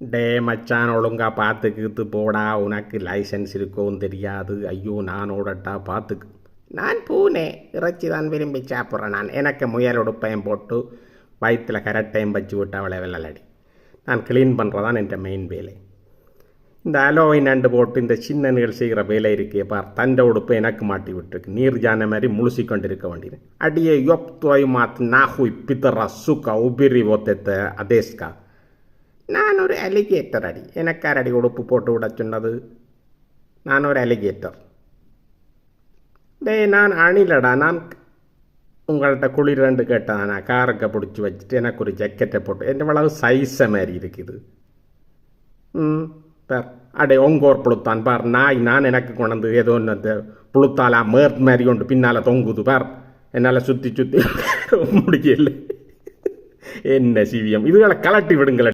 டே மச்சான் ஒழுங்கா பார்த்துக்கிட்டு போடா, உனக்கு லைசன்ஸ் இருக்கவும் தெரியாது. ஐயோ நான் ஓடட்டா பார்த்துக்கு. நான் பூனே இறைச்சி தான் விரும்பி சாப்பிட்றேன். நான் எனக்கு முயல் உடுப்பையும் போட்டு வயிற்றில் கரெக்டையும் வச்சு விட்டு அவளை வெள்ளலடி. நான் க்ளீன் பண்ணுறதான் என் மெயின் வேலை. இந்த அலோவை நண்டு போட்டு இந்த சின்னன்கள் செய்கிற வேலை இருக்கே பார், தண்டை உடுப்பு எனக்கு மாட்டி விட்டுருக்கு. நீர் ஜான மாதிரி முழுசி கொண்டு இருக்க வேண்டியது. அடியே யொப் தோய் மாத்து நாஹுய் பித்தரா சுக்கா உபிரி ஓத்தத்தை அதேஸ்கா. நான் ஒரு அலிகேட்டர் அடி. எனக்கார் அடி உடுப்பு போட்டு விட சொன்னது? நான் ஒரு அலிகேட்டர். டே நான் அணிலடா. நான் உங்கள்கிட்ட குளிரண்டு கேட்டேன். நான் காரக்கை பிடிச்சி வச்சுட்டு எனக்கு ஒரு ஜக்கெட்டை போட்டு என் இவ்வளவு சைஸை மாதிரி இருக்குது. பார் அடே ஒங்கோர் புளுத்தான் பார். நான் எனக்கு கொண்டு ஏதோ ஒன்று அந்த புளுத்தாலா மேற் மாதிரி கொண்டு பின்னால் தொங்குது பார். என்னால் சுற்றி சுற்றி முடியல. என்ன சிவியம் இதுகளை கலட்டி விடுங்கள.